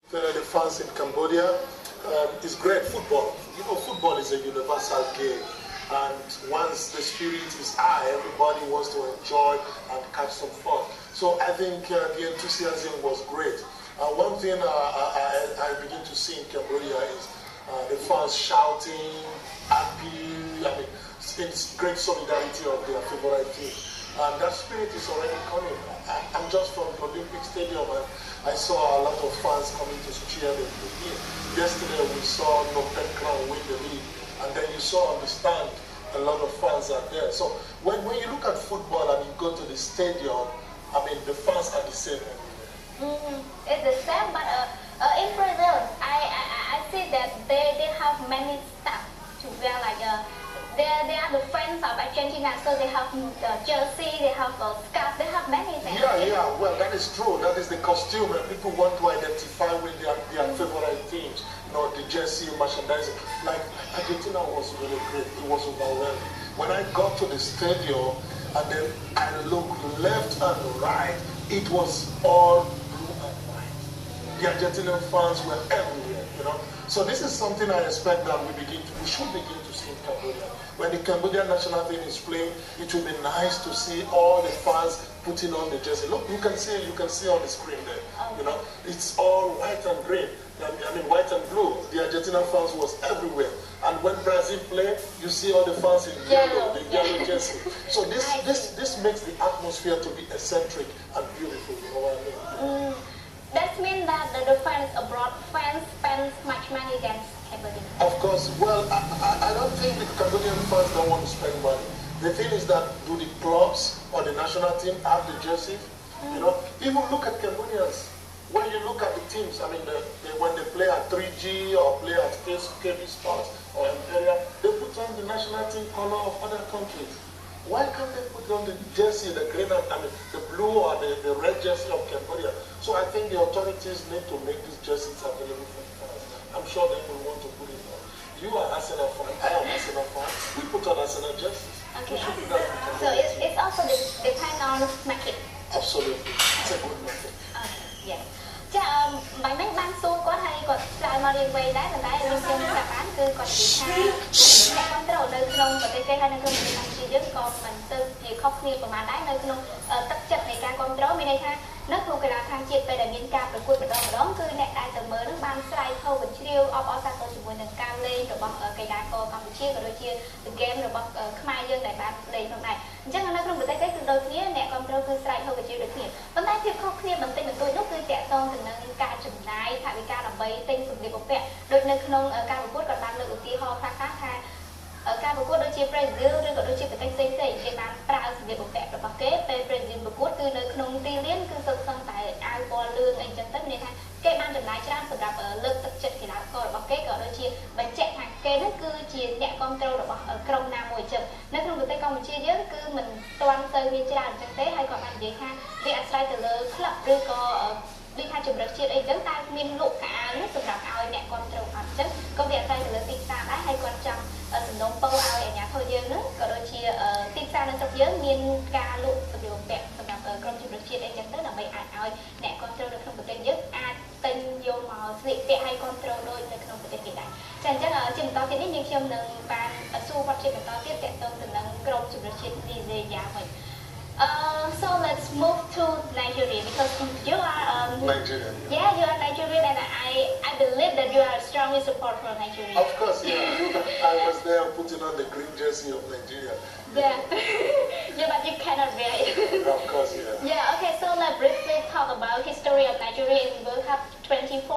The fans in Cambodia is great. Football. You know, football is a universal game. And once the spirit is high, everybody wants to enjoy and catch some fun. So I think the enthusiasm was great. One thing I begin to see in Cambodia is the fans shouting, happy. I mean, it's great solidarity of their favorite team. And that spirit is already coming. I'm just from the Olympic Stadium, and I saw a lot of fans coming to cheer the team. Yesterday we saw Nopet Crown win the league, and then you saw on the stand a lot of fans are there. So when you look at football and you go to the stadium, I mean, the fans are the same everywhere. It's the same, but in Brazil, I see that they have many stuff to wear, like they are the friends of Argentina, so they have the jersey, they have a scarf, they have many things. Yeah, well, that is true. That is the costume, and people want to identify with their favorite teams. You know, the jersey, merchandising. Like, Argentina was really great. It was overwhelming. When I got to the stadium, and then I looked left and right, it was all blue and white. The Argentinian fans were everywhere, you know. So this is something I expect that we should begin to see in Cambodia. When the Cambodian national team is playing, it will be nice to see all the fans putting on the jersey. Look, you can see on the screen there. You know, it's all white and green. I mean, white and blue. The Argentina fans was everywhere. And when Brazil play, you see all the fans in yellow, the yellow jersey. So this makes the atmosphere to be eccentric and beautiful. You know what I mean? That means that the fans abroad spend much money against Cambodia. Of course. Well, I don't think the Cambodian fans don't want to spend money. The thing is that do the clubs or the national team have the jerseys? You know, even look at Cambodians. When you look at the teams, I mean, when they play at 3G or play at KB Sports or Imperial, they put on the national team color of other countries. Why can't they put on the jersey, the green, I mean, the blue or the red jersey of Cambodia? So I think the authorities need to make these jerseys available for the fans. I'm sure they will want to put it on. You are Arsenal fan, I am Arsenal fan. We put on Arsenal jerseys. Okay. So it's also depend on market. Absolutely. It's a good market. Okay. Yes. ចាបាញ់មិញបានសួរគាត់ហើយគាត់ឆ្លើយមករៀងវែងដែរប៉ុន្តែខ្ញុំខ្ញុំប្រាប់បានគឺគាត់និយាយថាអ្នកគ្រប់គ្រងនៅក្នុងប្រទេសគេហើយនៅក្នុងប្រទេសកម្ពុជាយើងក៏មិនទៅជាខុសគ្នាប្រហែលដែរនៅក្នុងទឹកចិត្តនៃការគ្រប់គ្រងមានន័យថានៅក្នុងកីឡាខាងជាតិពេលដែលមានការប្រកួតម្ដងគឺអ្នកដែលទៅមើលនឹងបានស្រ័យខុសវិជ្ជាអបអរសាទរជាមួយនឹងការលេងរបស់កីឡាករកម្ពុជាក៏ដូចជា game របស់ខ្មែរយើងដែលបានលេងក្នុងដែរអញ្ចឹងនៅក្នុងប្រទេសគេគឺដូចគ្នាអ្នកគ្រប់គ្រងគឺស្រ័យខុសវិជ្ជាដូចគ្នាប៉ុន្តែភាពខុសគ្នាបន្តិចបន្តួចនោះគឺតាក់ទងទៅនឹងការចំណាយថវិកាដើម្បីទិញសម្ភារបំពាក់ដូចនៅក្នុងការប្រកួតក៏បានលើកឧទាហរណ៍ខ្លះៗថាការប្រកួតដូចជា Brazil ឬក៏ដូចជាប្រទេសផ្សេងៗគេបានប្រើសម្ភារបំពាក់របស់គេពេល Brazil ប្រកួតគឺនៅក្នុងទីលានគឺសុទ្ធសឹងតែអាវពណ៌លឿងអីចឹងទៅមានន័យថាគេបានចំណាយច្រើនសម្រាប់លើកទឹកចិត្តកីឡាកររបស់គេក៏ដូចជាបញ្ជាក់ថាគេនោះគឺជាអ្នកគ្រប់គ្រងរបស់ក្រុមណាមួយចឹងនៅក្នុងប្រទេសកម្ពុជាយើងគឺមិនទាន់ទៅមានច្រើនចឹងទេហើយគាត់បាននិយាយថាវាអាស្រ័យទៅលើក្លឹបឬក៏ដូចថាជំរឿនជាតិអីចឹងតែមានលក់កៅអៅនេះសម្រាប់ឲ្យអ្នកគ្រប់គ្រងអត់ចឹងក៏វាអាស្រ័យទៅលើទីផ្សារដែរហើយគាត់ចង់សំណូមពរឲ្យអាជ្ញាធរយើងនឹងក៏ដូចជាទីផ្សារនៅស្រុកយើងមានការលក់សម្ភារបំពាក់សម្រាប់ក្រុមជំរឿនជាតិអីចឹងទៅដើម្បីអាចឲ្យអ្នកគ្រប់គ្រងនៅក្នុងប្រទេសយើងអាចទិញយកមកស្លៀកពាក់ឲ្យគ្រប់គ្រងដូចនៅក្នុងប្រទេសគេដែរចាអញ្ចឹងជាបន្តទៀតនេះខ្ញុំនឹងបានសួរគាត់ជាបន្តទៀតតកតងទៅនឹងក្រុមជំរឿនជាតិនីហ្សេរីយ៉ាវិញ so let's move to Nigeria because you are Nigerian. Yeah, you are Nigerian, and I believe that you are strongly support for Nigeria. Of course, yeah. I was there putting on the green jersey of Nigeria. Yeah, yeah, but you cannot wear it. Of course, yeah. Yeah,